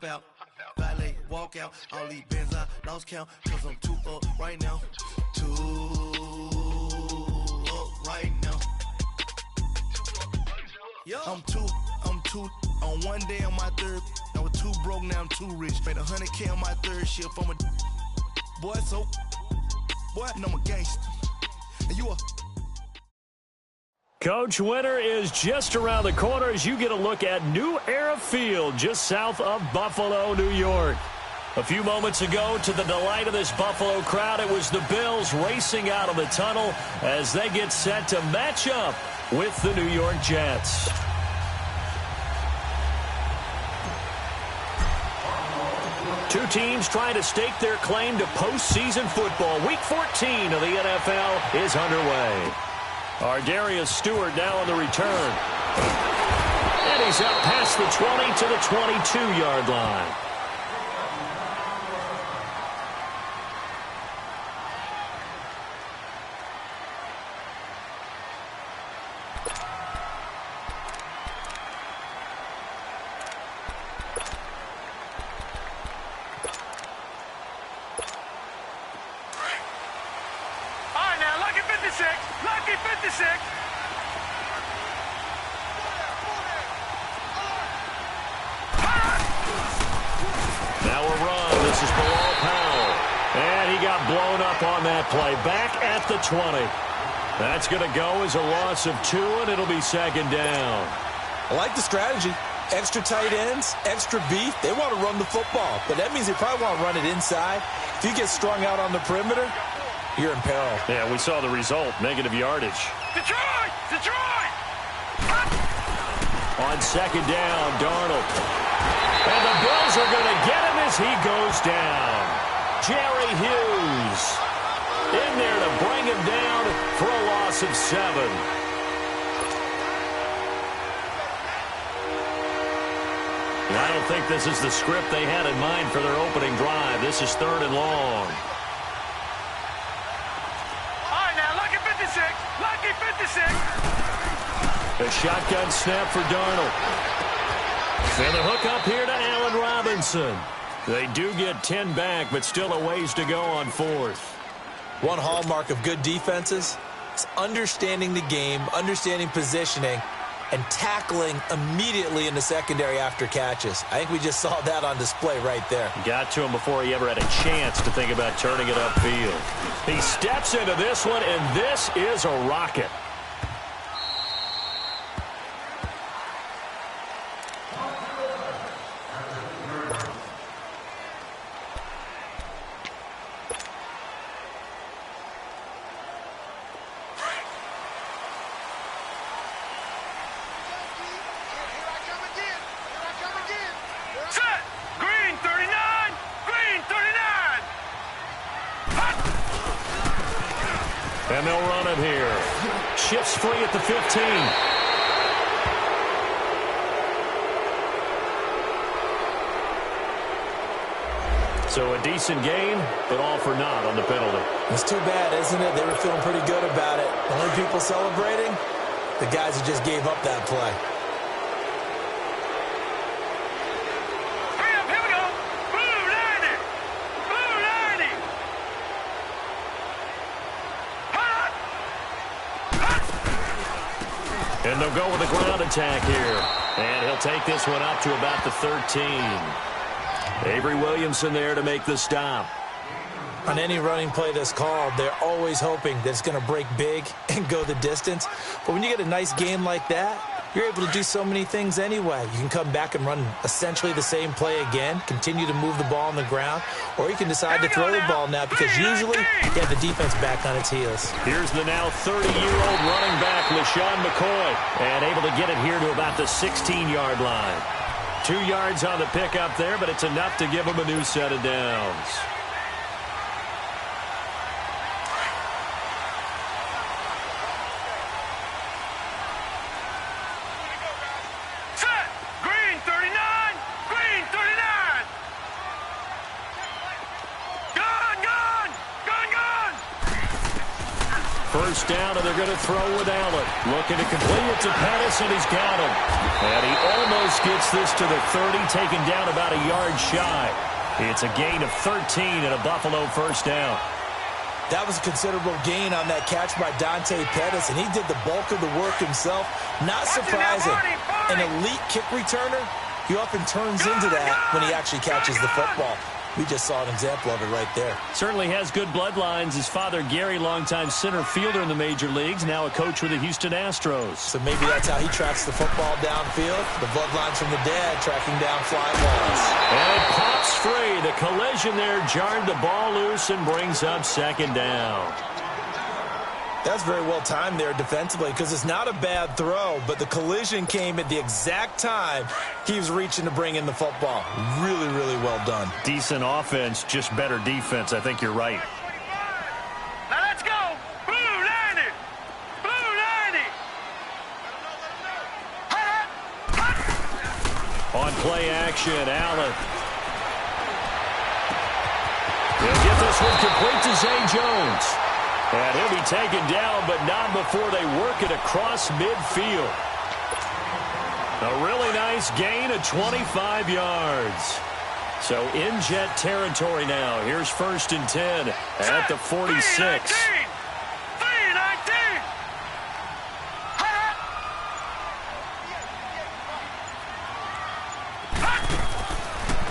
hop out, valet, walk out. All these bands I lost count, cause I'm too up right now. Too up right now. I'm too on one day on my third. I was too broke, now I'm too rich. Made 100K on my third shift. I'm a boy, so boy, and I'm a gangster. And you a Coach, winter is just around the corner as you get a look at New Era Field just south of Buffalo, New York. A few moments ago, to the delight of this Buffalo crowd, it was the Bills racing out of the tunnel as they get set to match up with the New York Jets. Two teams trying to stake their claim to postseason football. Week 14 of the NFL is underway. Darius Stewart now on the return. And he's up past the 20 to the 22-yard line. Play back at the 20. That's going to go as a loss of 2, and it'll be second down. I like the strategy. Extra tight ends, extra beef. They want to run the football, but that means they probably want to run it inside. If you get strung out on the perimeter, you're in peril. Yeah, we saw the result, negative yardage. Detroit! Detroit! On second down, Darnold. And the Bills are going to get him as he goes down. Jerry Hughes in there to bring him down for a loss of 7. I don't think this is the script they had in mind for their opening drive. This is 3rd and long. All right, now, lucky 56. Lucky 56. A shotgun snap for Darnold. And the hook up here to Allen Robinson. They do get 10 back, but still a ways to go on 4th. One hallmark of good defenses is understanding the game, understanding positioning, and tackling immediately in the secondary after catches. I think we just saw that on display right there. Got to him before he ever had a chance to think about turning it upfield. He steps into this one, and this is a rocket. And they'll run it here. Shifts free at the 15. So a decent game, but all for naught on the penalty. It's too bad, isn't it? They were feeling pretty good about it. The only people celebrating, the guys who just gave up that play. And they'll go with a ground attack here. And he'll take this one up to about the 13. Avery Williamson there to make the stop. On any running play that's called, they're always hoping that it's going to break big and go the distance. But when you get a nice game like that, you're able to do so many things anyway. You can come back and run essentially the same play again, continue to move the ball on the ground, or you can decide to throw the ball now because usually you have the defense back on its heels. Here's the now 30-year-old running back, LaShawn McCoy, and able to get it here to about the 16-yard line. 2 yards on the pickup there, but it's enough to give him a new set of downs. First down, and they're going to throw with Allen. Looking to complete it to Pettis, and he's got him. And he almost gets this to the 30, taken down about a yard shy. It's a gain of 13 and a Buffalo first down. That was a considerable gain on that catch by Dante Pettis, and he did the bulk of the work himself. Not surprising. An elite kick returner, he often turns into that when he actually catches the football. We just saw an example of it right there. Certainly has good bloodlines. His father, Gary, longtime center fielder in the major leagues, now a coach with the Houston Astros. So maybe that's how he tracks the football downfield. The bloodlines from the dad tracking down fly balls. And it pops free. The collision there jarred the ball loose and brings up second down. That's very well timed there defensively because it's not a bad throw, but the collision came at the exact time he was reaching to bring in the football. Really, really well done. Decent offense, just better defense. I think you're right. Now let's go. Blue 90. Blue 90. On play action, Allen. He'll get this one complete to Zay Jones. And he'll be taken down, but not before they work it across midfield. A really nice gain of 25 yards. So in Jet territory now. Here's 1st and 10 at the 46.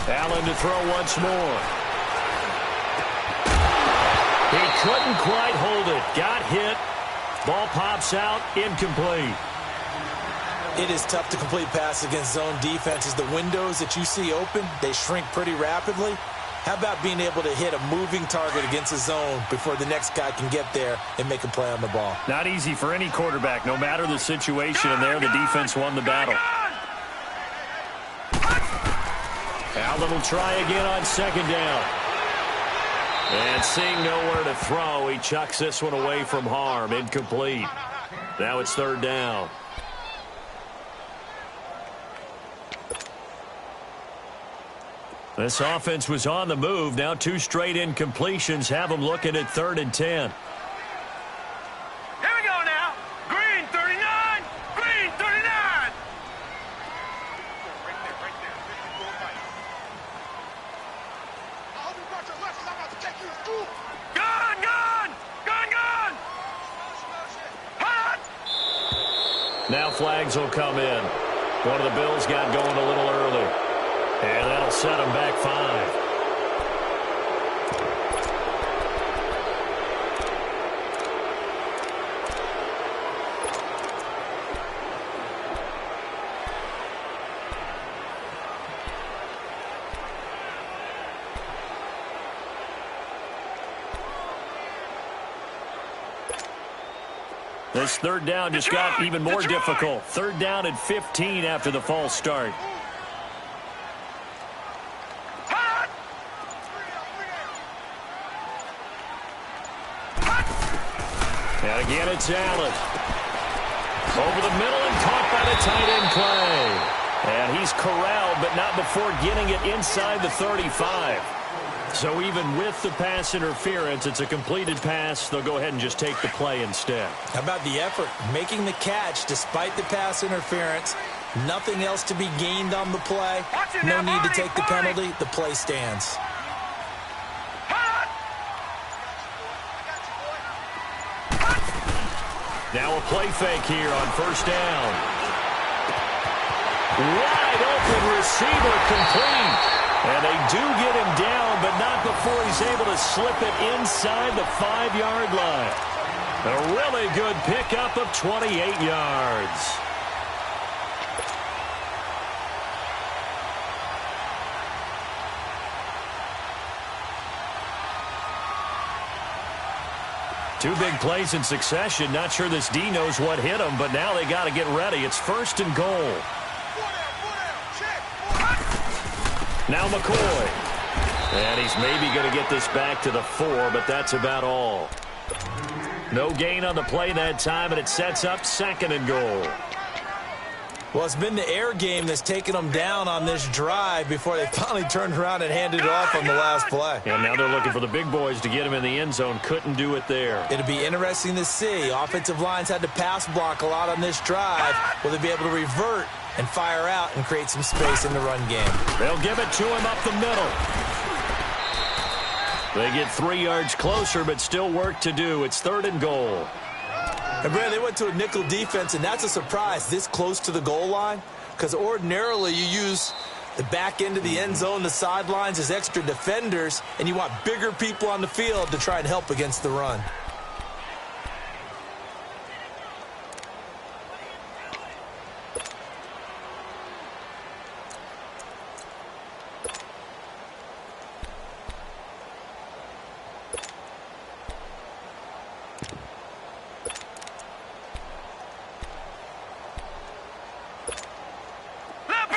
Allen to throw once more. He couldn't quite hold it. Got hit. Ball pops out. Incomplete. It is tough to complete passes against zone defenses. The windows that you see open, they shrink pretty rapidly. How about being able to hit a moving target against a zone before the next guy can get there and make a play on the ball? Not easy for any quarterback, no matter the situation. And there, the defense won the battle. Allen will try again on second down. And seeing nowhere to throw, he chucks this one away from harm. Incomplete. Now it's 3rd down. This offense was on the move. Now 2 straight incompletions have them looking at 3rd and 10. Here we go now. Green 39. Green 39. Gun, gun. Gun, gun. Hot. Now flags will come in. One of the Bills got going a little early. And that'll set them back 5. This 3rd down just got even more difficult. 3rd down and 15 after the false start. And again, it's Allen. Over the middle and caught by the tight end play. And he's corralled, but not before getting it inside the 35. So even with the pass interference, it's a completed pass. They'll go ahead and just take the play instead. How about the effort? Making the catch despite the pass interference. Nothing else to be gained on the play. No need to take the penalty. The play stands. Now a play fake here on 1st down. Wide open receiver complete. And they do get him down, but not before he's able to slip it inside the 5-yard line. A really good pickup of 28 yards. Two big plays in succession. Not sure this D knows what hit him, but now they got to get ready. It's 1st and goal. Now McCoy. And he's maybe going to get this back to the 4, but that's about all. No gain on the play that time, and it sets up 2nd and goal. Well, it's been the air game that's taken them down on this drive before they finally turned around and handed it off on the last play. And now they're looking for the big boys to get him in the end zone. Couldn't do it there. It'll be interesting to see. Offensive lines had to pass block a lot on this drive. Will they be able to revert and fire out and create some space in the run game? They'll give it to him up the middle. They get 3 yards closer, but still work to do. It's 3rd and goal. And, Brad, they went to a nickel defense, and that's a surprise this close to the goal line, because ordinarily you use the back end of the end zone, the sidelines as extra defenders, and you want bigger people on the field to try and help against the run.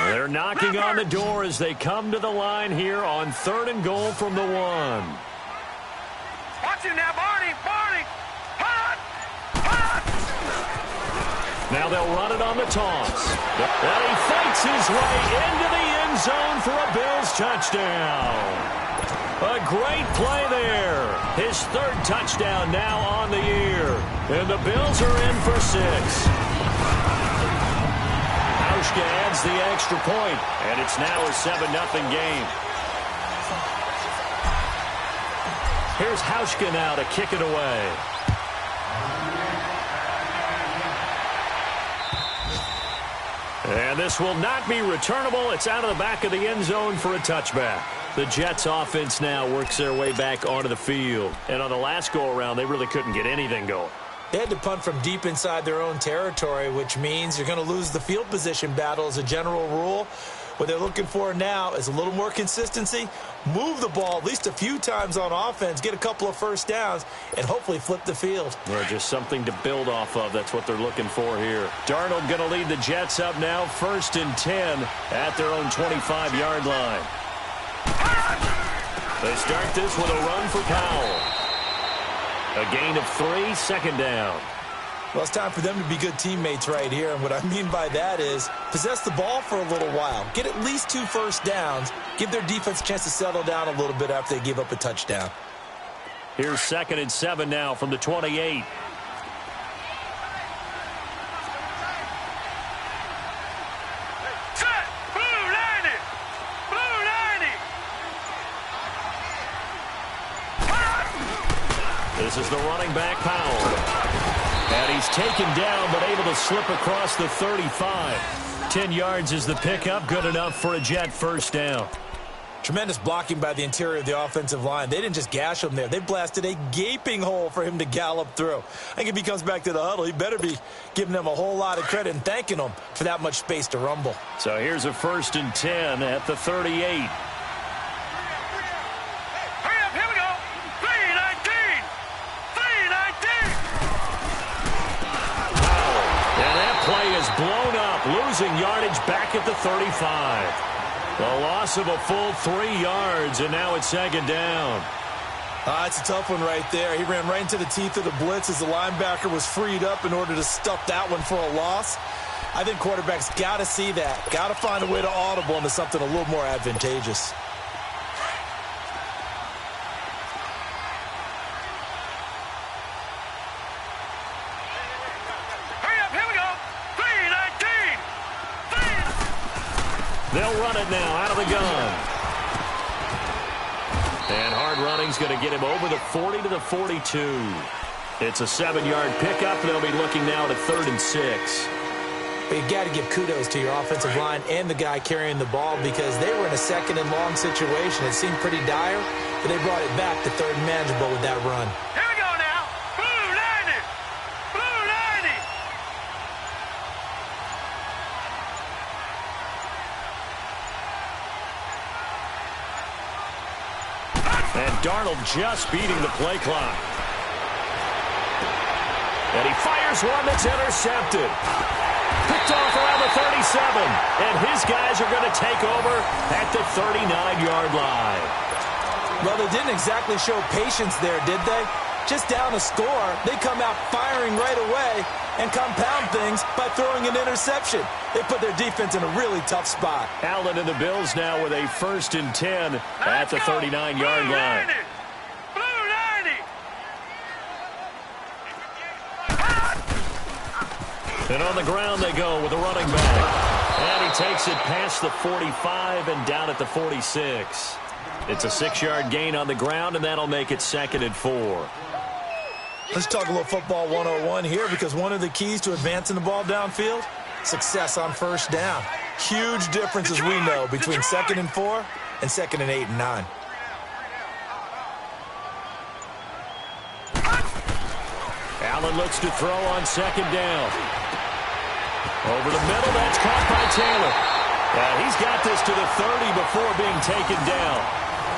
They're knocking on the door as they come to the line here on 3rd and goal from the 1. Watch him now, Barney. Hot. Now they'll run it on the toss. And he fights his way into the end zone for a Bills touchdown. A great play there. His 3rd touchdown now on the year. And the Bills are in for 6. Adds the extra point, and it's now a 7-0 game. Here's Hauschka now to kick it away. And this will not be returnable. It's out of the back of the end zone for a touchback. The Jets offense now works their way back onto the field. And on the last go-around, they really couldn't get anything going. They had to punt from deep inside their own territory, which means you're going to lose the field position battle as a general rule. What they're looking for now is a little more consistency, move the ball at least a few times on offense, get a couple of first downs, and hopefully flip the field. Or just something to build off of. That's what they're looking for here. Darnold going to lead the Jets up now, 1st and 10 at their own 25-yard line. They start this with a run for Powell. A gain of 3, 2nd down. Well, it's time for them to be good teammates right here. And what I mean by that is possess the ball for a little while. Get at least 2 first downs. Give their defense a chance to settle down a little bit after they give up a touchdown. Here's 2nd and 7 now from the 28. Set. Blue 90. This is the running back, Powell. And he's taken down, but able to slip across the 35. 10 yards is the pickup. Good enough for a Jet first down. Tremendous blocking by the interior of the offensive line. They didn't just gash him there. They blasted a gaping hole for him to gallop through. I think if he comes back to the huddle, he better be giving them a whole lot of credit and thanking them for that much space to rumble. So here's a 1st and 10 at the 38. Blown up, losing yardage back at the 35. The loss of a full 3 yards, and now it's 2nd down. It's a tough one right there. He ran right into the teeth of the blitz as the linebacker was freed up in order to stuff that one for a loss. I think quarterbacks got to see that. Got to find a way to audible into something a little more advantageous. They'll run it now out of the gun. And hard running's going to get him over the 40 to the 42. It's a 7-yard pickup. They'll be looking now to 3rd and 6. But you got to give kudos to your offensive line and the guy carrying the ball because they were in a 2nd and long situation. It seemed pretty dire, but they brought it back to 3rd and manageable with that run. Here we go now. Blue 90. Blue 90. And Darnold just beating the play clock. And he fires one that's intercepted. Picked off around the 37. And his guys are going to take over at the 39-yard line. Well, they didn't exactly show patience there, did they? just down a score, they come out firing right away and compound things by throwing an interception. They put their defense in a really tough spot. Allen and the Bills now with a 1st and 10 at the 39-yard line. And on the ground they go with a running back. And he takes it past the 45 and down at the 46. It's a 6-yard gain on the ground, and that'll make it 2nd and 4. Let's talk a little football 101 here, because one of the keys to advancing the ball downfield, success on 1st down. Huge difference, as we know, between 2nd and 4 and 2nd and 8 and 9. Allen looks to throw on 2nd down. Over the middle, that's caught by Taylor. He's got this to the 30 before being taken down.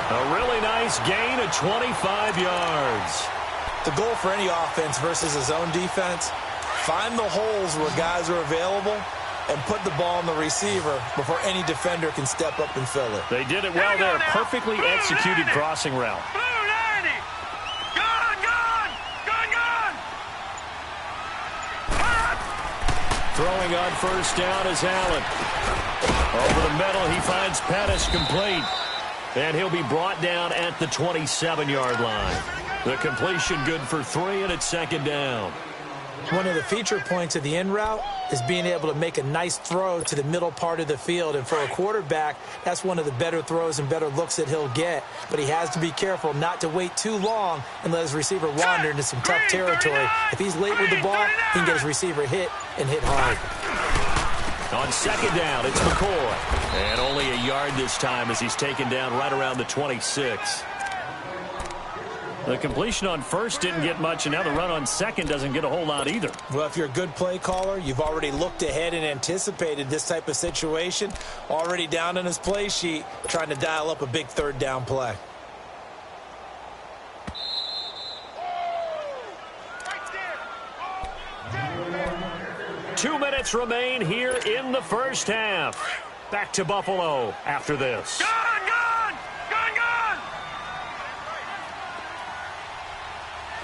A really nice gain of 25 yards. The goal for any offense versus his own defense, find the holes where guys are available and put the ball on the receiver before any defender can step up and fill it. They did it well there. Perfectly executed crossing route. Throwing on 1st down is Allen. Over the middle, he finds Pettis complete. And he'll be brought down at the 27-yard line. The completion good for 3, and it's 2nd down. One of the feature points of the in route is being able to make a nice throw to the middle part of the field. And for a quarterback, that's one of the better throws and better looks that he'll get. But he has to be careful not to wait too long and let his receiver wander into some tough territory. If he's late with the ball, he can get his receiver hit and hit hard. On 2nd down, it's McCoy. And only a yard this time as he's taken down right around the 26. The completion on 1st didn't get much, and now the run on 2nd doesn't get a whole lot either. Well, if you're a good play caller, you've already looked ahead and anticipated this type of situation. Already down on his play sheet, trying to dial up a big 3rd down play. Two minutes remain here in the 1st half. Back to Buffalo after this. Gone!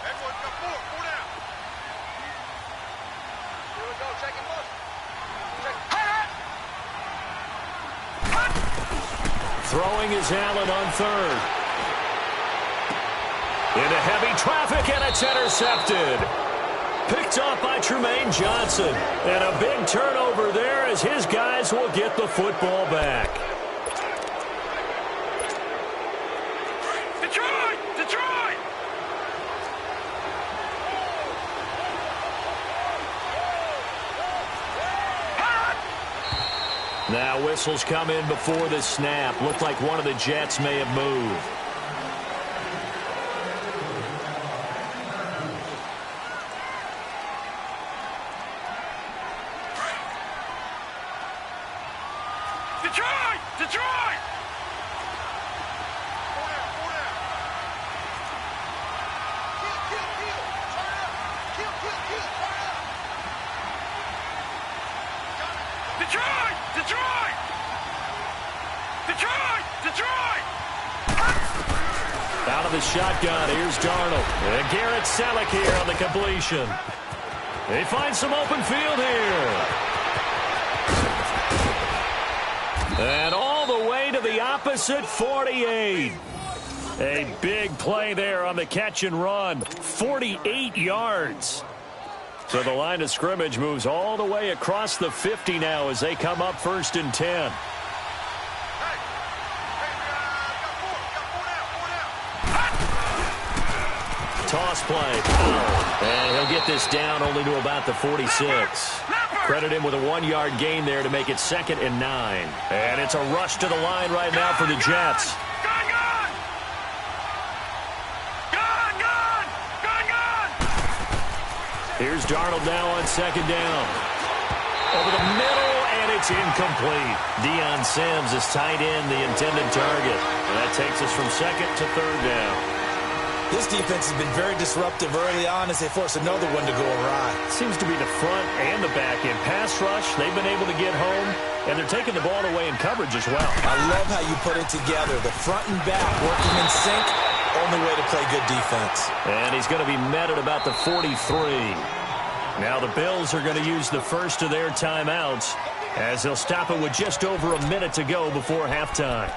Everyone, got 4 down. Here we go, second look. Throwing is Allen on 3rd. Into heavy traffic, and it's intercepted. Picked up by Trumaine Johnson. And a big turnover there as his guys will get the football back. Detroit! Detroit! Now whistles come in before the snap. Looked like one of the Jets may have moved. Detroit! Detroit! Detroit! Detroit! Detroit! Detroit! Out of the shotgun, here's Darnold. And Garrett Selleck here on the completion. They find some open field here. And all the way to the opposite 48. A big play there on the catch and run. 48 yards. So the line of scrimmage moves all the way across the 50 now as they come up 1st and 10. Toss play. And he'll get this down only to about the 46. Credit him with a 1-yard gain there to make it 2nd and 9. And it's a rush to the line right now for the Jets. Here's Darnold now on 2nd down. Over the middle, and it's incomplete. Deion Sims is tight end, the intended target. And that takes us from 2nd to 3rd down. This defense has been very disruptive early on as they force another one to go awry. Seems to be the front and the back end. Pass rush, they've been able to get home, and they're taking the ball away in coverage as well. I love how you put it together. The front and back working in sync. Only way to play good defense. And he's going to be met at about the 43. Now the Bills are going to use the first of their timeouts as they'll stop it with just over a minute to go before halftime.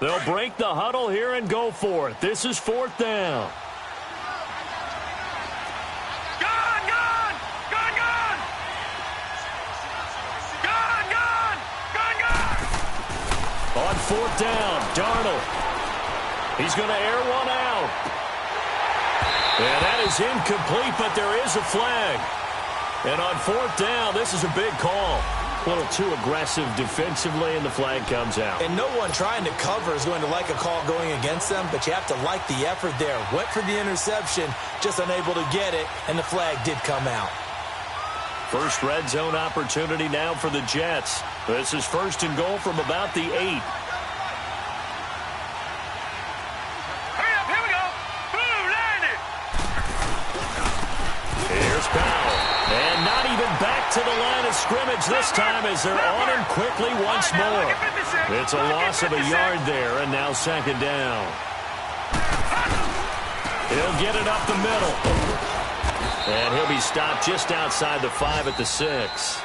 They'll break the huddle here and go for it. This is 4th down. Gone! Gone! Gone! Gone! Gone! Gone! Gone! Gone! On 4th down, Darnold. He's going to air one out. And that is incomplete, but there is a flag. And on 4th down, this is a big call. A little too aggressive defensively, and the flag comes out. And no one trying to cover is going to like a call going against them, but you have to like the effort there. Went for the interception, just unable to get it, and the flag did come out. First red zone opportunity now for the Jets. This is 1st and goal from about the 8. Hurry up, here we go! Blue, landed! Here's Powell. And not even back to the line of scrimmage this time as they're on him quickly once more. It's a loss of a yard there, and now 2nd down. He'll get it up the middle. And he'll be stopped just outside the 5 at the 6.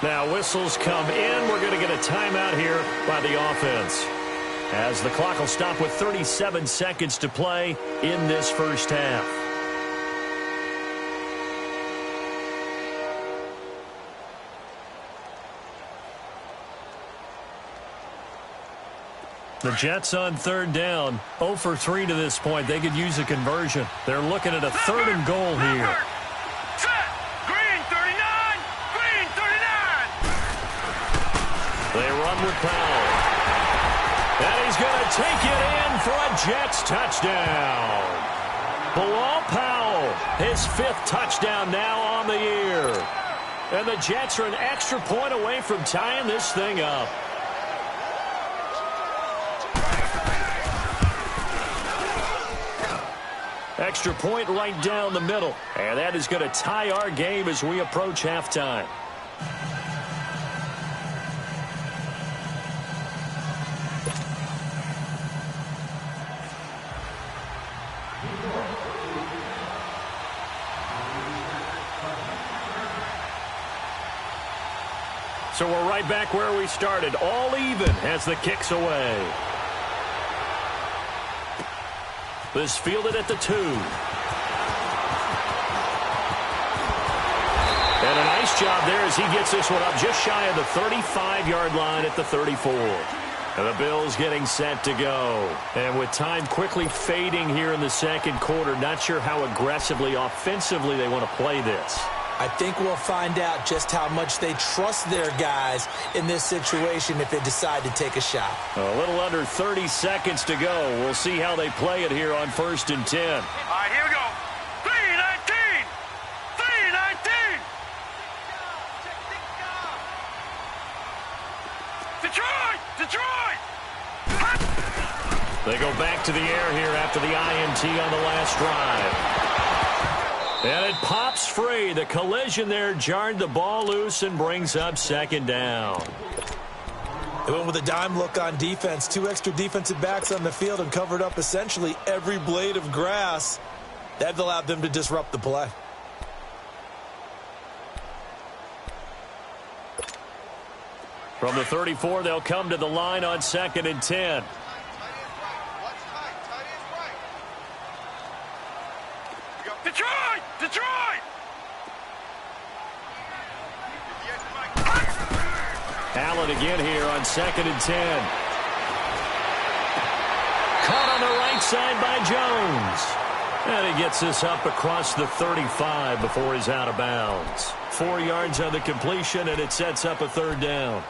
Now whistles come in. We're going to get a timeout here by the offense, as the clock will stop with 37 seconds to play in this first half. The Jets on 3rd down, 0 for 3 to this point. They could use a conversion. They're looking at a 3rd and goal here. Set! Green 39! Green 39! They run with Powell. And he's going to take it in for a Jets touchdown. Bilal Powell, his 5th touchdown now on the year. And the Jets are an extra point away from tying this thing up. Extra point right down the middle. And that is going to tie our game as we approach halftime. So we're right back where we started. All even as the kick's away. This fielded at the 2. And a nice job there as he gets this one up just shy of the 35-yard line at the 34. And the Bills getting set to go. And with time quickly fading here in the 2nd quarter, not sure how aggressively, offensively they want to play this. I think we'll find out just how much they trust their guys in this situation if they decide to take a shot. A little under 30 seconds to go. We'll see how they play it here on 1st and 10. All right, here we go. 3-19! 3-19! Detroit! Detroit! They go back to the air here after the INT on the last drive. And it pops free. The collision there jarred the ball loose and brings up 2nd down. They went with a dime look on defense. 2 extra defensive backs on the field and covered up essentially every blade of grass. That allowed them to disrupt the play. From the 34, they'll come to the line on 2nd and 10. Detroit! Detroit! again here on 2nd and 10. Caught on the right side by Jones. And he gets this up across the 35 before he's out of bounds. 4 yards on the completion, and it sets up a 3rd down.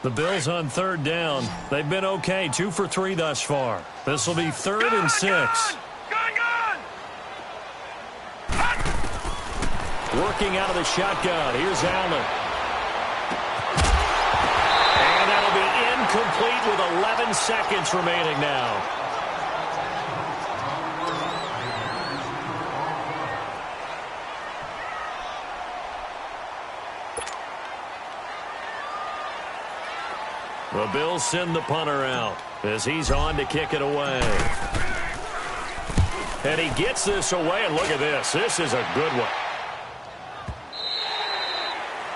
The Bills on 3rd down. They've been okay, 2 for 3 thus far. This will be 3rd and 6. Working out of the shotgun. Here's Allen. And that'll be incomplete with 11 seconds remaining now. The Bills send the punter out as he's on to kick it away. And he gets this away, and look at this. This is a good one.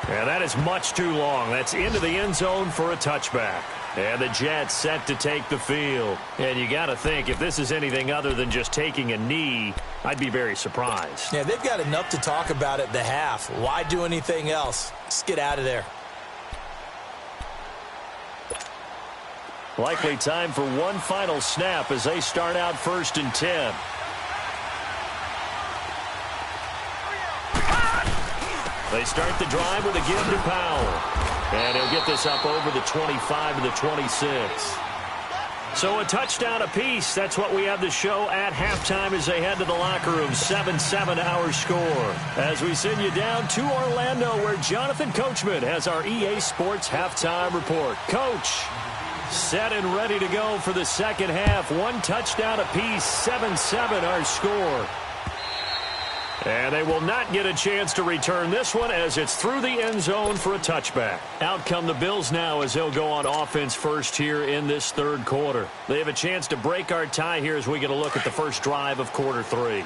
And that is much too long. That's into the end zone for a touchback. And the Jets set to take the field. And you got to think, if this is anything other than just taking a knee, I'd be very surprised. Yeah, they've got enough to talk about at the half. Why do anything else? Just get out of there. Likely time for one final snap as they start out 1st and 10. They start the drive with a give to Powell. And he'll get this up over the 25 to the 26. So a touchdown apiece. That's what we have to show at halftime as they head to the locker room. 7-7 our score. As we send you down to Orlando, where Jonathan Coachman has our EA Sports halftime report. Coach, set and ready to go for the second half. 1 touchdown apiece. 7-7 our score. And they will not get a chance to return this one as it's through the end zone for a touchback. Out come the Bills now as they'll go on offense first here in this 3rd quarter. They have a chance to break our tie here as we get a look at the first drive of quarter 3.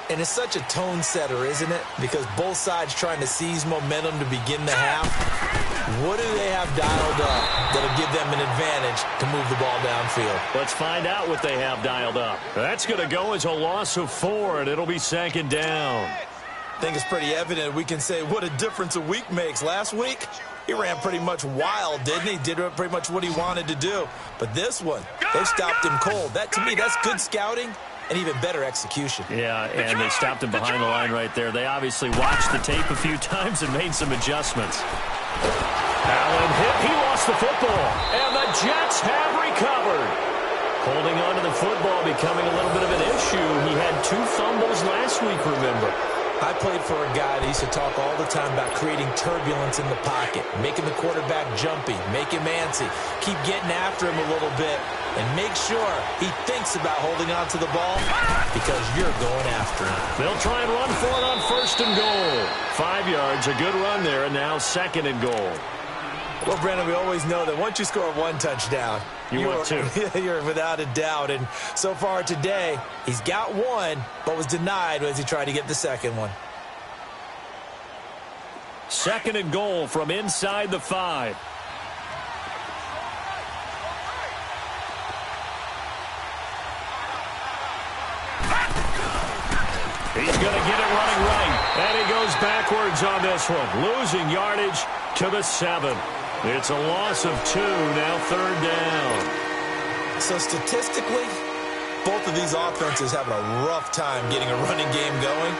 And it's such a tone setter, isn't it? Because both sides trying to seize momentum to begin the half. What do they have dialed up that'll give them an advantage to move the ball downfield? Let's find out what they have dialed up. That's going to go as a loss of 4, and it'll be 2nd down. I think it's pretty evident we can say what a difference a week makes. Last week, he ran pretty much wild, didn't he? Did pretty much what he wanted to do. But this one, they stopped him cold. That, to me, that's good scouting and even better execution. Yeah, and they stopped him behind the line right there. They obviously watched the tape a few times and made some adjustments. Allen hit. He lost the football. And the Jets have recovered. Holding on to the football becoming a little bit of an issue. He had 2 fumbles last week, remember. I played for a guy that used to talk all the time about creating turbulence in the pocket, making the quarterback jumpy, make him antsy, keep getting after him a little bit, and make sure he thinks about holding on to the ball because you're going after him. They'll try and run for it on 1st and goal. 5 yards, a good run there, and now 2nd and goal. Well, Brandon, we always know that once you score 1 touchdown, you're without a doubt. And so far today, he's got 1, but was denied as he tried to get the 2nd one. 2nd and goal from inside the 5. He's going to get it running right. And he goes backwards on this one. Losing yardage to the 7. It's a loss of 2, now 3rd down. So statistically, both of these offenses having a rough time getting a running game going.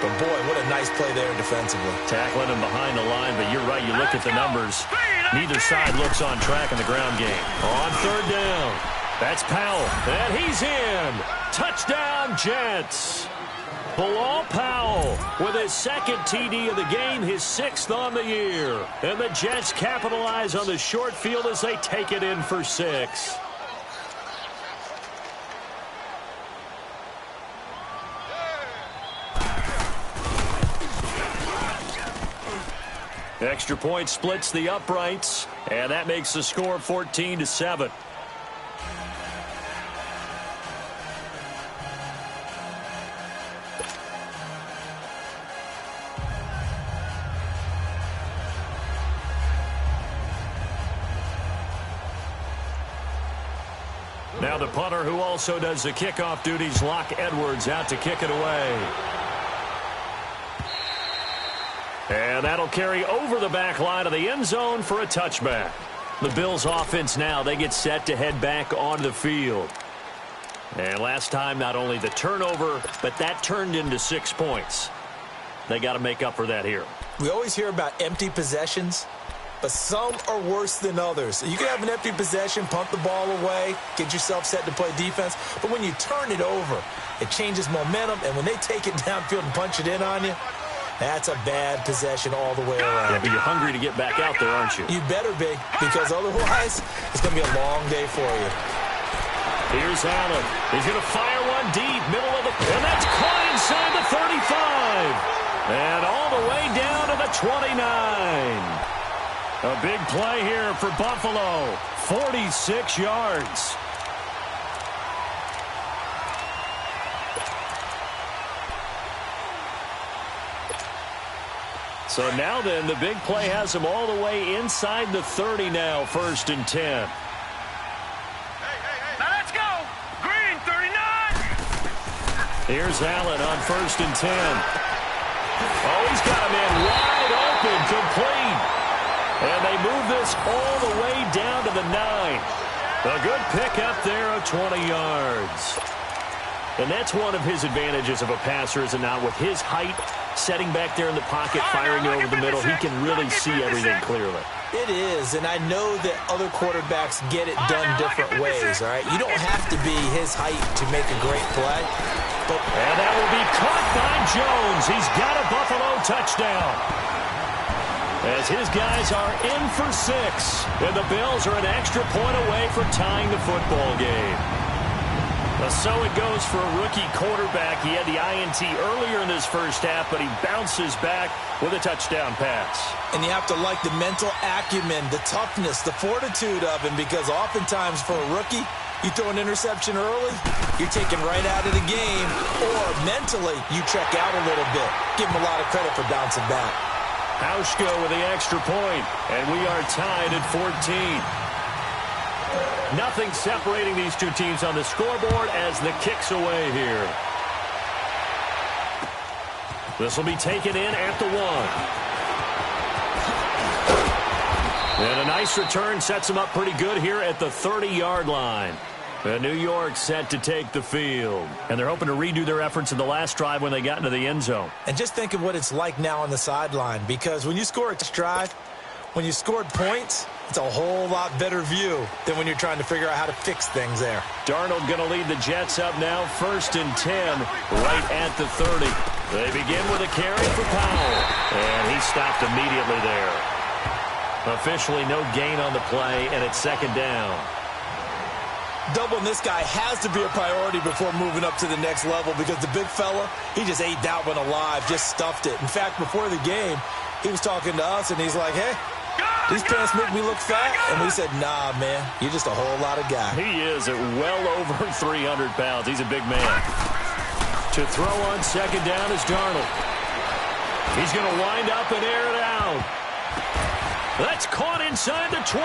But boy, what a nice play there defensively. Tackling him behind the line, but you're right, you look at the numbers. Neither side looks on track in the ground game. On 3rd down, that's Powell, and he's in. Touchdown, Jets. Bilal Powell with his 2nd TD of the game, his 6th on the year. And the Jets capitalize on the short field as they take it in for 6. Extra point splits the uprights, and that makes the score 14-7. Now the punter who also does the kickoff duties, Locke Edwards, out to kick it away. And that'll carry over the back line of the end zone for a touchback. The Bills offense now, they get set to head back onto the field. And last time, not only the turnover, but that turned into 6 points. They got to make up for that here. We always hear about empty possessions, but some are worse than others. You can have an empty possession, punt the ball away, get yourself set to play defense, but when you turn it over, it changes momentum, and when they take it downfield and punch it in on you, that's a bad possession all the way around. Yeah, but you're hungry to get back out there, aren't you? You better be, because otherwise it's going to be a long day for you. Here's Allen. He's going to fire one deep, middle of the... And that's caught inside the 35. And all the way down to the 29. A big play here for Buffalo. 46 yards. So now then, the big play has them all the way inside the 30 now, 1st and 10. Now let's go. Green, 39. Here's Allen on 1st and 10. Oh, he's got a man wide open, complete. And they move this all the way down to the 9. A good pickup there of 20 yards. And that's one of his advantages of a passer, is it not? With his height, setting back there in the pocket, firing it over the middle, he can really see everything clearly. It is, and I know that other quarterbacks get it done different ways, all right? You don't have to be his height to make a great play. And that will be caught by Jones. He's got a Buffalo touchdown. As his guys are in for 6. And the Bills are an extra point away from tying the football game. So it goes for a rookie quarterback. He had the INT earlier in this first half, but he bounces back with a touchdown pass. And you have to like the mental acumen, the toughness, the fortitude of him, because oftentimes for a rookie, you throw an interception early, you're taken right out of the game, or mentally you check out a little bit. Give him a lot of credit for bouncing back. Hauschka with the extra point, and we are tied at 14. Nothing separating these two teams on the scoreboard as the kick's away here. This will be taken in at the 1. And a nice return sets them up pretty good here at the 30-yard line. New York set to take the field. And they're hoping to redo their efforts in the last drive when they got into the end zone. And just think of what it's like now on the sideline, because when you score a drive, when you scored points, it's a whole lot better view than when you're trying to figure out how to fix things there. Darnold going to lead the Jets up now, 1st and 10, right at the 30. They begin with a carry for Powell, and he stopped immediately there. Officially no gain on the play, and it's 2nd down. Doubling this guy has to be a priority before moving up to the next level, because the big fella, he just ate that one alive, just stuffed it. In fact, before the game, he was talking to us, and he's like, hey, these pants make me look fat. And we said, nah, man, you're just a whole lot of guy. He is at well over 300 pounds. He's a big man. To throw on 2nd down is Darnold. He's going to wind up and air it out. That's caught inside the 20.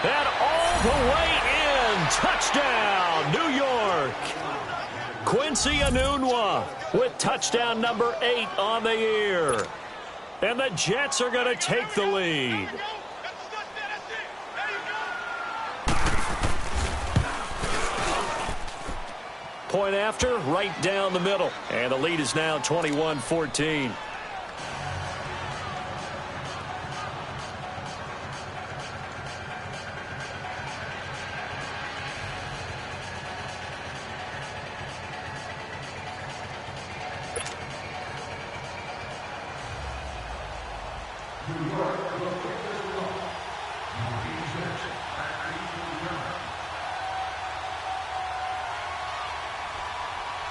And all the way in. Touchdown, New York. Quincy Enunwa with touchdown number 8 on the year. And the Jets are going to take the lead. Point after, right down the middle. And the lead is now 21-14.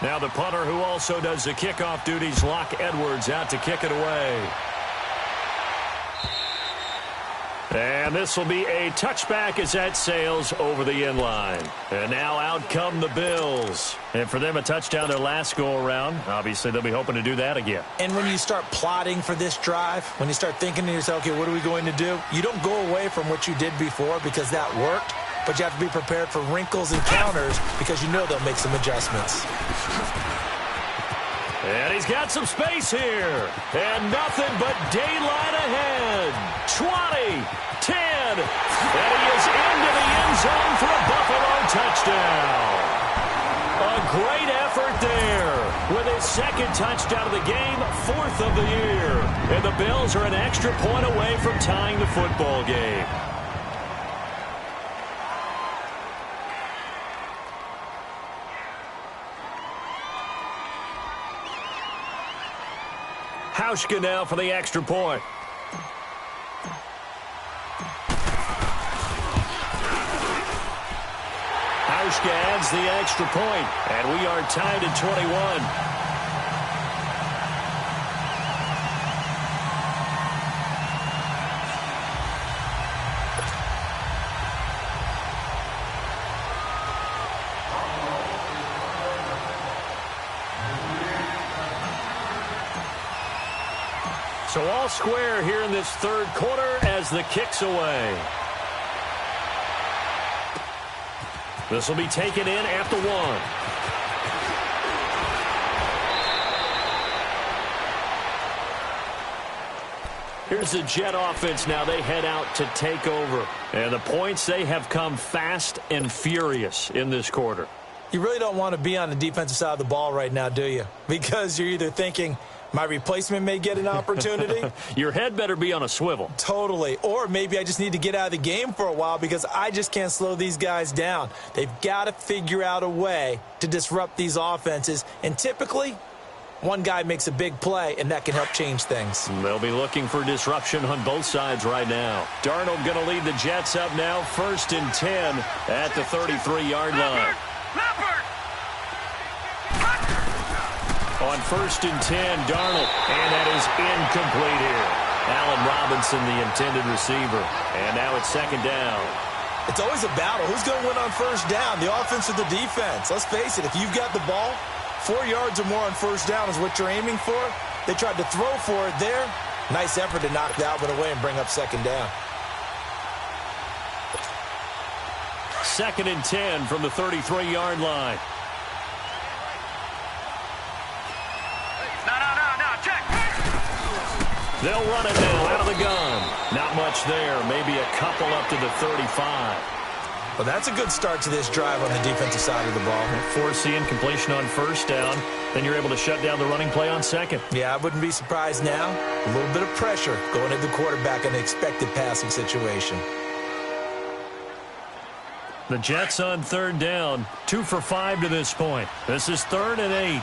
Now the punter who also does the kickoff duties, Locke Edwards, out to kick it away. And this will be a touchback as that sails over the end line. And now out come the Bills. And for them, a touchdown their last go-around. Obviously, they'll be hoping to do that again. And when you start plotting for this drive, when you start thinking to yourself, okay, what are we going to do? You don't go away from what you did before because that worked. but you have to be prepared for wrinkles and counters because you know they'll make some adjustments. And he's got some space here. And nothing but daylight ahead. 20, 10, and he is into the end zone for a Buffalo touchdown. A great effort there with his second touchdown of the game, fourth of the year. And the Bills are an extra point away from tying the football game. Hauschka now for the extra point. Hauschka adds the extra point, and we are tied at 21. So all square here in this third quarter as the kick's away. This will be taken in after one. Here's the Jet offense now. They head out to take over. And the points, they have come fast and furious in this quarter. You really don't want to be on the defensive side of the ball right now, do you? Because you're either thinking, my replacement may get an opportunity. Your head better be on a swivel. Totally. Or maybe I just need to get out of the game for a while because I just can't slow these guys down. They've got to figure out a way to disrupt these offenses. And typically, one guy makes a big play, and that can help change things. They'll be looking for disruption on both sides right now. Darnold going to lead the Jets up now, 1st and 10 at the 33-yard line. On 1st and 10, Darnold, and that is incomplete here. Allen Robinson, the intended receiver, and now it's 2nd down. It's always a battle. Who's going to win on 1st down, the offense or the defense? Let's face it, if you've got the ball, 4 yards or more on 1st down is what you're aiming for. They tried to throw for it there. Nice effort to knock that one away and bring up 2nd down. 2nd and 10 from the 33-yard line. They'll run it now out of the gun. Not much there. Maybe a couple up to the 35. Well, that's a good start to this drive on the defensive side of the ball. Forcing completion on 1st down. Then you're able to shut down the running play on 2nd. Yeah, I wouldn't be surprised now. A little bit of pressure going at the quarterback in an expected passing situation. The Jets on 3rd down. 2 for 5 to this point. This is 3rd and 8.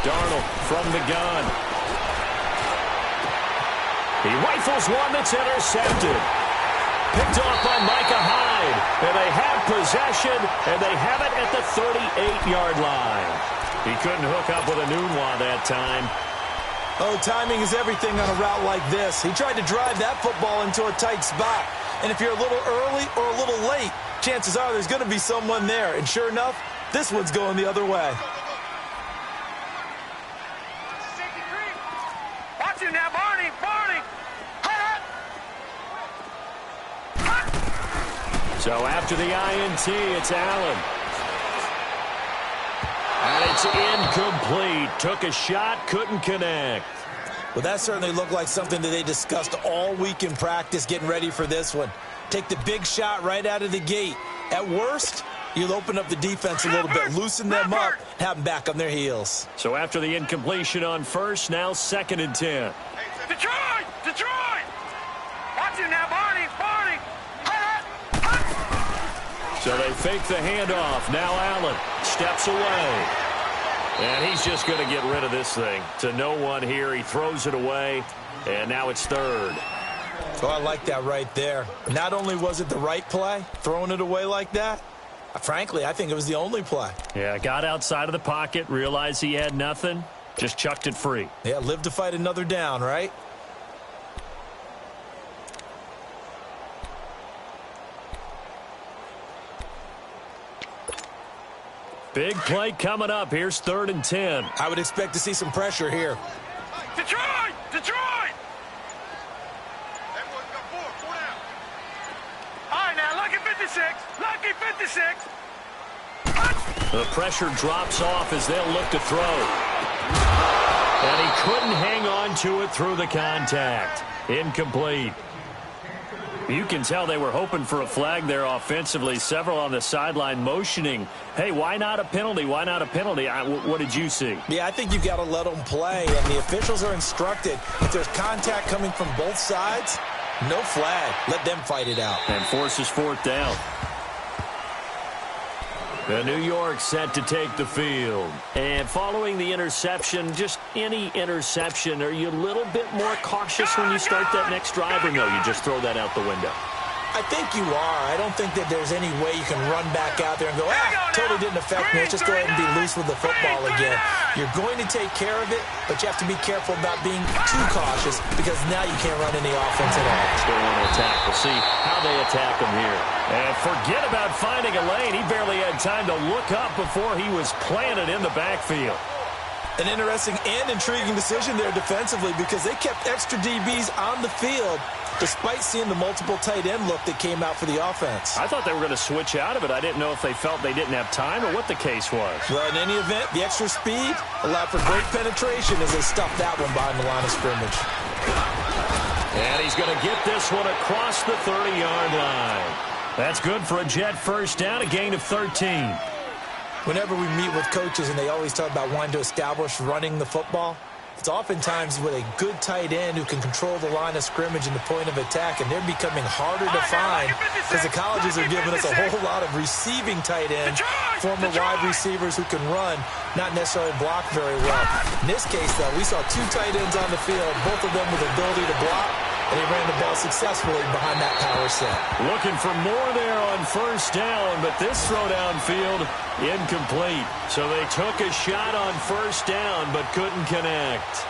Darnold from the gun. He rifles one that's intercepted. Picked off by Micah Hyde. And they have possession, and they have it at the 38-yard line. He couldn't hook up with a Nunwa that time. Oh, timing is everything on a route like this. He tried to drive that football into a tight spot. And if you're a little early or a little late, chances are there's going to be someone there. And sure enough, this one's going the other way. So after the INT, it's Allen. And it's incomplete. Took a shot, couldn't connect. Well, that certainly looked like something that they discussed all week in practice getting ready for this one. Take the big shot right out of the gate. At worst, you'll open up the defense a little bit, loosen them up, have them back on their heels. So after the incompletion on 1st, now 2nd and 10. Detroit! Detroit! Watch it now, Barney! Barney! So they fake the handoff. Now Allen steps away. And he's just going to get rid of this thing. To no one here. He throws it away. And now it's 3rd. Oh, I like that right there. Not only was it the right play, throwing it away like that, frankly, I think it was the only play. Yeah, got outside of the pocket, realized he had nothing, just chucked it free. Yeah, live to fight another down, right? Big play coming up. Here's 3rd and 10. I would expect to see some pressure here. Detroit! Detroit! All right, now, lucky 56. Lucky 56. The pressure drops off as they'll look to throw. And he couldn't hang on to it through the contact. Incomplete. You can tell they were hoping for a flag there offensively. Several on the sideline motioning, hey, why not a penalty? Why not a penalty? What did you see? Yeah, I think you've got to let them play, and the officials are instructed. If there's contact coming from both sides, no flag. Let them fight it out. And forces 4th down. The New York set to take the field. And following the interception, just any interception, are you a little bit more cautious when you start that next drive, or no, you just throw that out the window? I think you are. I don't think that there's any way you can run back out there and go, totally didn't affect me. Let's just go ahead and be loose with the football again. You're going to take care of it, but you have to be careful about being too cautious because now you can't run any offense at all. Still want to attack. We'll see how they attack him here. And forget about finding a lane. He barely had time to look up before he was planted in the backfield. An interesting and intriguing decision there defensively because they kept extra DBs on the field despite seeing the multiple tight end look that came out for the offense. I thought they were going to switch out of it. I didn't know if they felt they didn't have time or what the case was. Well, in any event, the extra speed allowed for great penetration as they stuffed that one behind the line of scrimmage. And he's going to get this one across the 30-yard line. That's good for a Jet first down, a gain of 13. Whenever we meet with coaches and they always talk about wanting to establish running the football, it's oftentimes with a good tight end who can control the line of scrimmage and the point of attack, and they're becoming harder to find because the colleges are giving us a whole lot of receiving tight ends, former wide receivers who can run, not necessarily block very well. In this case, though, we saw 2 tight ends on the field, both of them with the ability to block, and he ran the ball successfully behind that power set. Looking for more there on first down, but this throw downfield incomplete. So they took a shot on first down, but couldn't connect.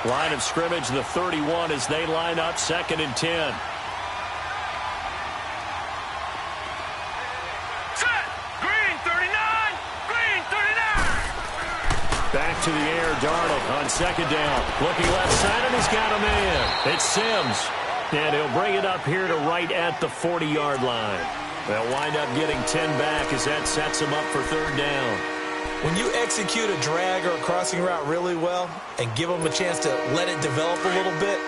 Line of scrimmage, the 31, as they line up 2nd and 10. Back to the air, Darnold on 2nd down. Looking left side, and he's got a man. It's Sims. And he'll bring it up here to right at the 40-yard line. They'll wind up getting 10 back as that sets him up for 3rd down. When you execute a drag or a crossing route really well and give them a chance to let it develop a little bit,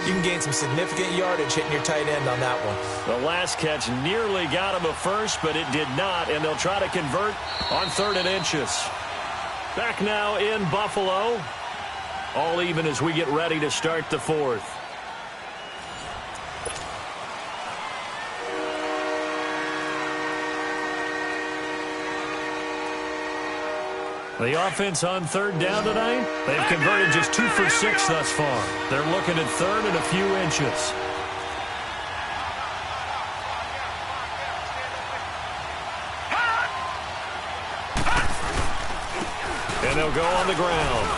you can gain some significant yardage hitting your tight end on that one. The last catch nearly got him a first, but it did not, and they'll try to convert on 3rd and inches. Back now in Buffalo. All even as we get ready to start the 4th. The offense on 3rd down tonight, they've converted just 2 for 6 thus far. They're looking at 3rd and a few inches. And they'll go on the ground.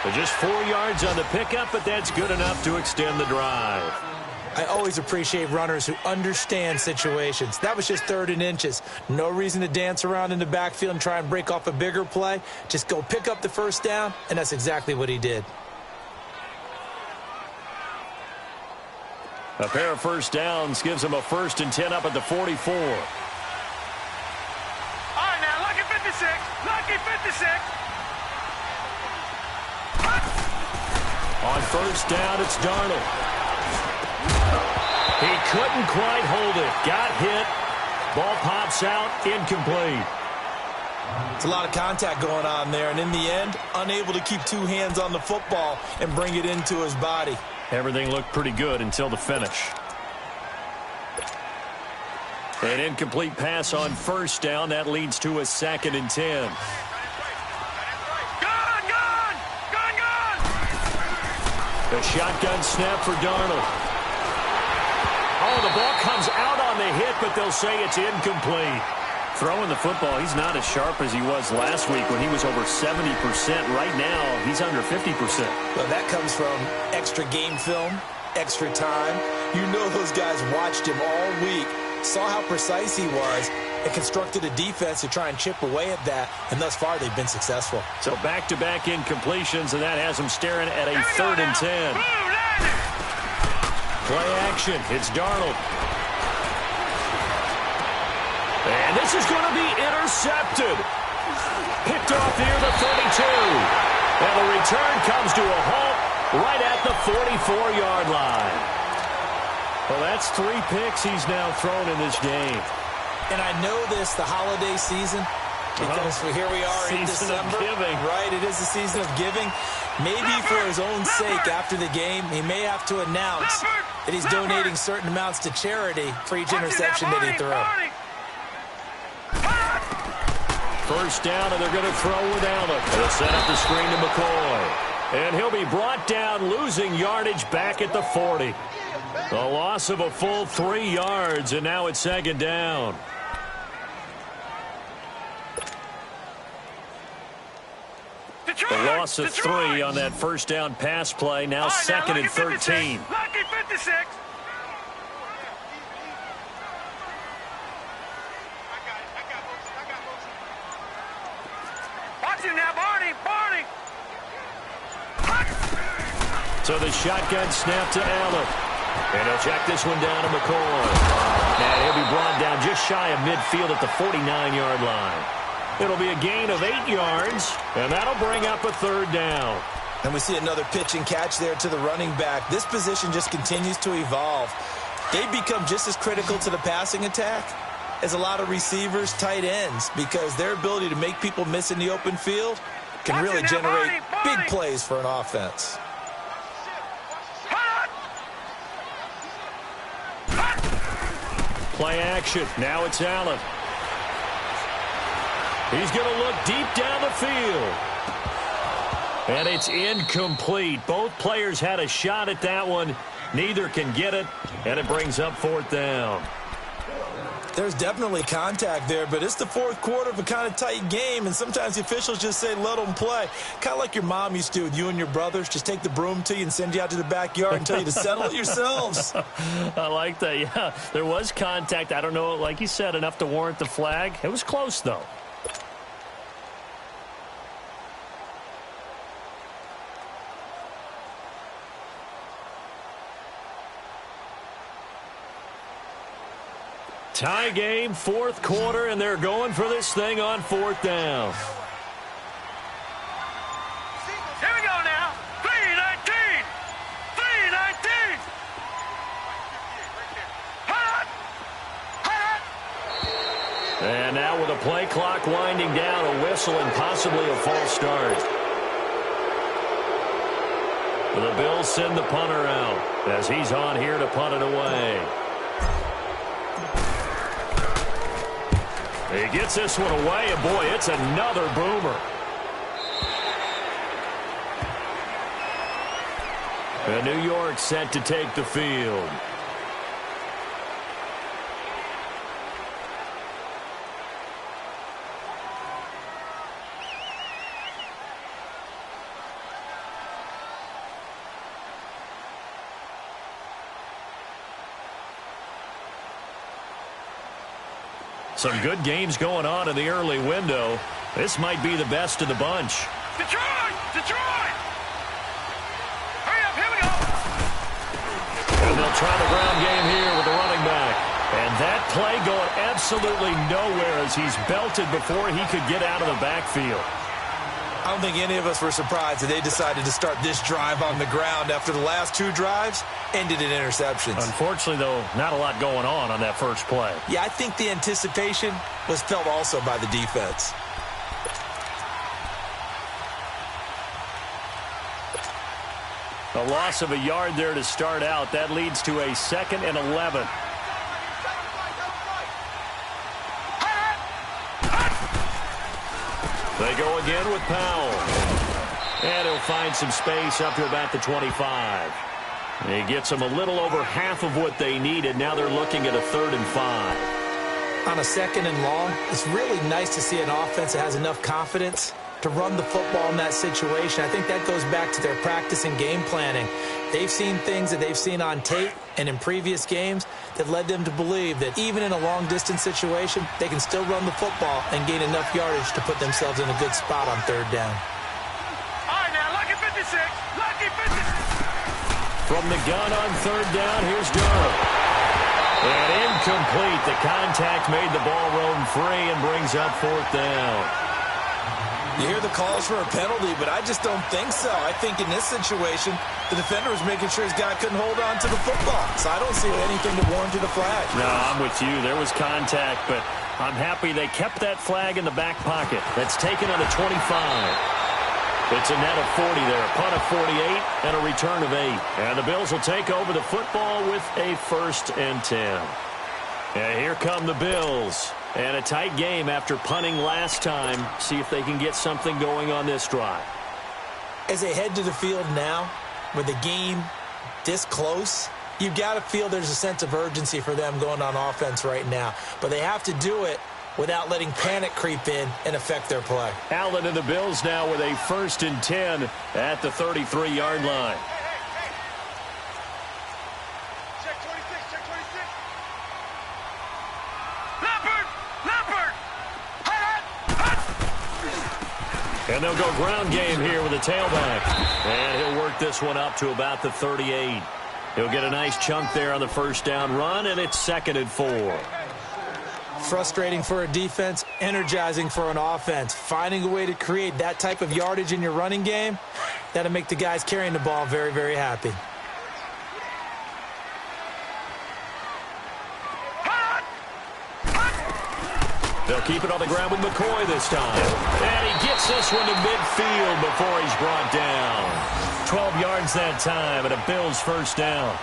They're just 4 yards on the pickup, but that's good enough to extend the drive. I always appreciate runners who understand situations. That was just 3rd and inches. No reason to dance around in the backfield and try and break off a bigger play. Just go pick up the first down, and that's exactly what he did. A pair of first downs gives him a 1st and 10 up at the 44. Lucky 56. On first down, it's Darnold. He couldn't quite hold it. Got hit. Ball pops out. Incomplete. It's a lot of contact going on there, and in the end, unable to keep 2 hands on the football and bring it into his body. Everything looked pretty good until the finish. An incomplete pass on first down. That leads to a 2nd and 10. The shotgun snap for Darnold. Oh, the ball comes out on the hit, but they'll say it's incomplete. Throwing the football, he's not as sharp as he was last week when he was over 70%. Right now, he's under 50%. Well, that comes from extra game film, extra time. You know those guys watched him all week, saw how precise he was, and constructed a defense to try and chip away at that, and thus far they've been successful. So back-to-back incompletions, and that has them staring at a 3rd and 10. Play action. It's Darnold. And this is going to be intercepted. Picked off near the 32. And the return comes to a halt right at the 44-yard line. Well, that's 3 picks he's now thrown in this game. And I know this, the holiday season, because here we are in December. Giving. Right, it is the season of giving. Maybe for his own sake after the game, he may have to announce that he's donating certain amounts to charity for each interception that he threw. First down, and they're going to throw with Allen. They'll set up the screen to McCoy. And he'll be brought down, losing yardage back at the 40. A loss of a full 3 yards, and now it's 2nd down. The loss of 3 on that first down pass play, now 2nd and 13. Lucky 56. Watch him now, Barney. So the shotgun snap to Allen. And he'll check this one down to McCoy. And he'll be brought down just shy of midfield at the 49-yard line. It'll be a gain of 8 yards, and that'll bring up a 3rd down. And we see another pitch and catch there to the running back. This position just continues to evolve. They become just as critical to the passing attack as a lot of receivers, tight ends, because their ability to make people miss in the open field can really generate big plays for an offense. Play action. Now it's Allen. He's going to look deep down the field. And it's incomplete. Both players had a shot at that one. Neither can get it, and it brings up 4th down. There's definitely contact there, but it's the 4th quarter of a kind of tight game, and sometimes the officials just say, let them play. Kind of like your mom used to with you and your brothers. Just take the broom to you and send you out to the backyard and tell you to settle it yourselves. I like that, yeah. There was contact. I don't know, like you said, enough to warrant the flag. It was close, though. Tie game, 4th quarter, and they're going for this thing on 4th down. Here we go now. 3-19. 3-19. And now with a play clock winding down, a whistle and possibly a false start. The Bills send the punter out as he's on here to punt it away. He gets this one away, and boy, it's another boomer. And New York set to take the field. Some good games going on in the early window. This might be the best of the bunch. Detroit! Detroit! Hurry up, here we go! And they'll try the ground game here with the running back. And that play going absolutely nowhere as he's belted before he could get out of the backfield. I don't think any of us were surprised that they decided to start this drive on the ground after the last 2 drives ended in interceptions. Unfortunately, though, not a lot going on that first play. Yeah, I think the anticipation was felt also by the defense. A loss of a yard there to start out. That leads to a 2nd and 11. They go again with Powell. And he'll find some space up to about the 25. He gets them a little over half of what they needed. Now they're looking at a 3rd and 5. On a 2nd and long, it's really nice to see an offense that has enough confidence to run the football in that situation. I think that goes back to their practice and game planning. They've seen things that they've seen on tape and in previous games that led them to believe that even in a long-distance situation, they can still run the football and gain enough yardage to put themselves in a good spot on third down. All right, now, lucky 56. Lucky 56. From the gun on third down, here's Durham. And incomplete. The contact made the ball roam free and brings up fourth down. You hear the calls for a penalty, but I just don't think so. I think in this situation, the defender was making sure his guy couldn't hold on to the football. So I don't see anything to warrant a flag. No, I'm with you. There was contact, but I'm happy they kept that flag in the back pocket. That's taken on the 25. It's a net of 40 there, a punt of 48, and a return of 8. And the Bills will take over the football with a 1st and 10. And here come the Bills. And a tight game after punting last time. See if they can get something going on this drive. As they head to the field now, with the game this close, you've got to feel there's a sense of urgency for them going on offense right now. But they have to do it without letting panic creep in and affect their play. Allen and the Bills now with a 1st and 10 at the 33-yard line. Check 26, check 26. Leopard! Leopard! Hut! And they'll go ground game here with a tailback. And he'll work this one up to about the 38. He'll get a nice chunk there on the first down run, and it's 2nd and 4. Frustrating for a defense, energizing for an offense. Finding a way to create that type of yardage in your running game, that'll make the guys carrying the ball very, very happy. They'll keep it on the ground with McCoy this time. And he gets this one to midfield before he's brought down. 12 yards that time and a Bills 1st down.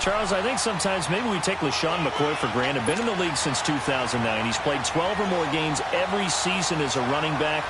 Charles, I think sometimes maybe we take LaShawn McCoy for granted. Been in the league since 2009. He's played 12 or more games every season as a running back.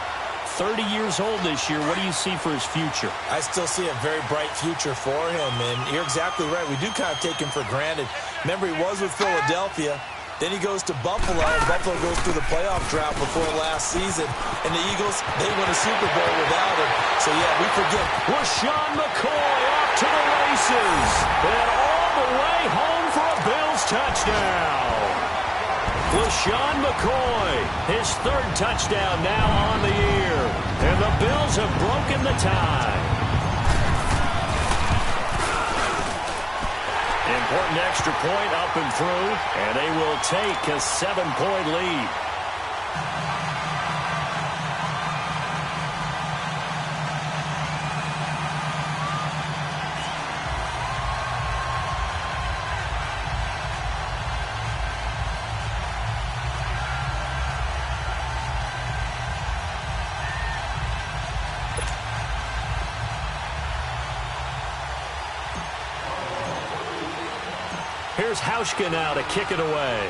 30 years old this year. What do you see for his future? I still see a very bright future for him, and you're exactly right. We do kind of take him for granted. Remember, he was with Philadelphia. Then he goes to Buffalo, and Buffalo goes through the playoff drought before last season. And the Eagles, they win a Super Bowl without him. So, yeah, we forget. LaShawn McCoy off to the races. And all the way home for a Bills touchdown. LaShawn McCoy, his 3rd touchdown now on the year. And the Bills have broken the tie. Important extra point up and through, and they will take a 7-point lead. Here's Hauschka now to kick it away.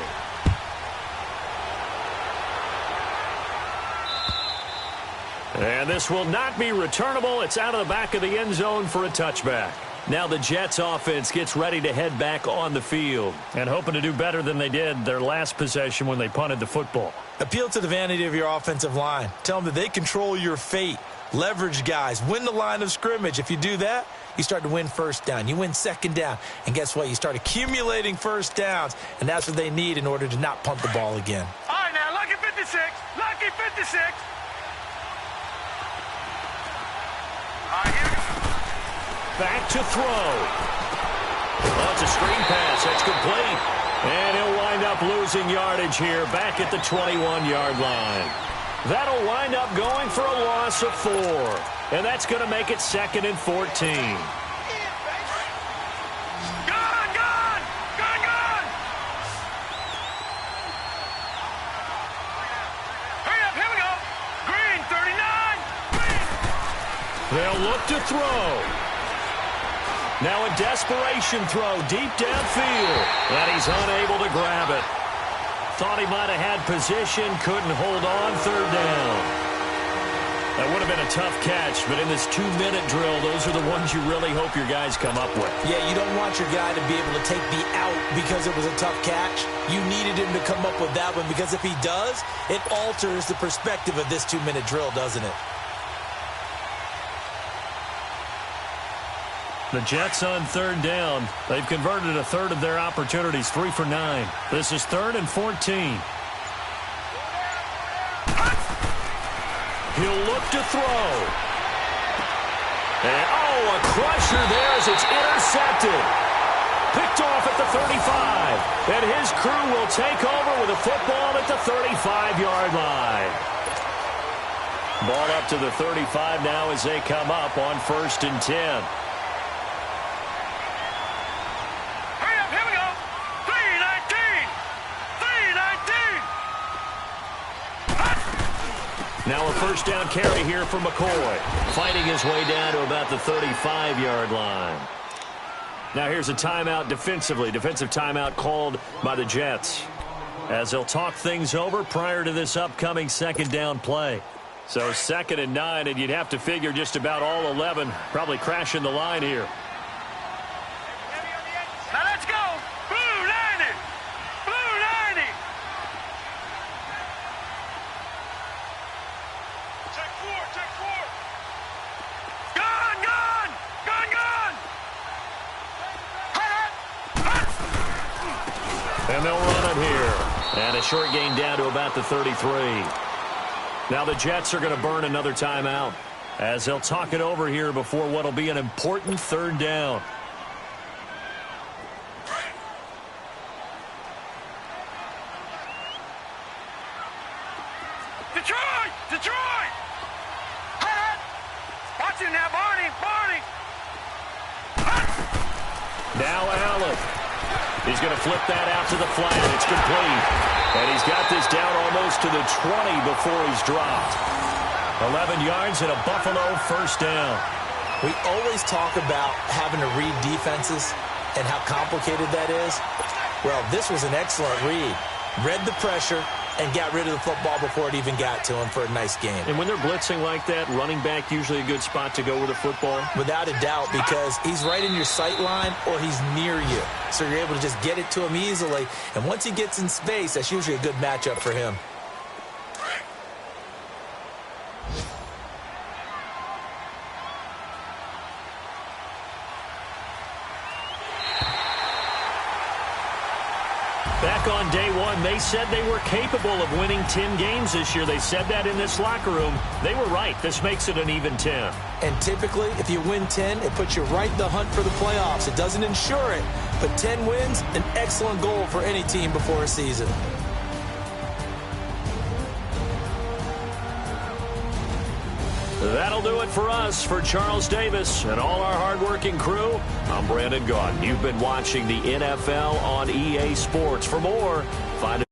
And this will not be returnable. It's out of the back of the end zone for a touchback. Now the Jets offense gets ready to head back on the field and hoping to do better than they did their last possession when they punted the football. Appeal to the vanity of your offensive line. Tell them that they control your fate. Leverage guys. Win the line of scrimmage. If you do that, you start to win 1st down. You win 2nd down. And guess what? You start accumulating 1st downs. And that's what they need in order to not punt the ball again. All right, now, lucky 56. Lucky 56. All right, here we go. Back to throw. Oh, it's a screen pass. That's complete. And he'll wind up losing yardage here back at the 21-yard line. That'll wind up going for a loss of 4. And that's going to make it 2nd and 14. Gone, gone! Gone, gone! Hurry up, here we go! Green, 39! Green! They'll look to throw. Now a desperation throw deep downfield. And he's unable to grab it. Thought he might have had position, couldn't hold on, 3rd down. That would have been a tough catch, but in this 2-minute drill, those are the ones you really hope your guys come up with. Yeah, you don't want your guy to be able to take the out because it was a tough catch. You needed him to come up with that one because if he does, it alters the perspective of this 2-minute drill, doesn't it? The Jets on third down. They've converted a third of their opportunities, 3 for 9. This is 3rd and 14. He'll look to throw. And, a crusher there as it's intercepted. Picked off at the 35. And his crew will take over with a football at the 35-yard line. Ball up to the 35 now as they come up on 1st and 10. Now a 1st down carry here for McCoy. Fighting his way down to about the 35-yard line. Now here's a timeout defensively. Defensive timeout called by the Jets, as they'll talk things over prior to this upcoming 2nd down play. So 2nd and 9, and you'd have to figure just about all 11 probably crashing the line here. Now let's go. Blue 90. Blue 90. Check 4. Check 4. Gun, gun. Gun, gun. And they'll run it here. And a short gain down to about the 33. Now the Jets are going to burn another timeout, as they'll talk it over here before what will be an important 3rd down. Detroit! Detroit! Watch him now, Barney! Barney! Now Allen. He's going to flip that out to the flat. It's complete. And he's got this down almost to the 20 before he's dropped. 11 yards and a Buffalo 1st down. We always talk about having to read defenses and how complicated that is. Well, this was an excellent read. Read the pressure and got rid of the football before it even got to him for a nice game. And when they're blitzing like that, running back usually a good spot to go with a football? Without a doubt, because he's right in your sight line or he's near you. So you're able to just get it to him easily. And once he gets in space, that's usually a good matchup for him. Back on day one, they said they were capable of winning 10 games this year. They said that in this locker room. They were right. This makes it an even 10. And typically, if you win 10, it puts you right in the hunt for the playoffs. It doesn't ensure it, but 10 wins, an excellent goal for any team before a season. That'll do it for us. For Charles Davis and all our hardworking crew, I'm Brandon Gaudin. You've been watching the NFL on EA Sports. For more, find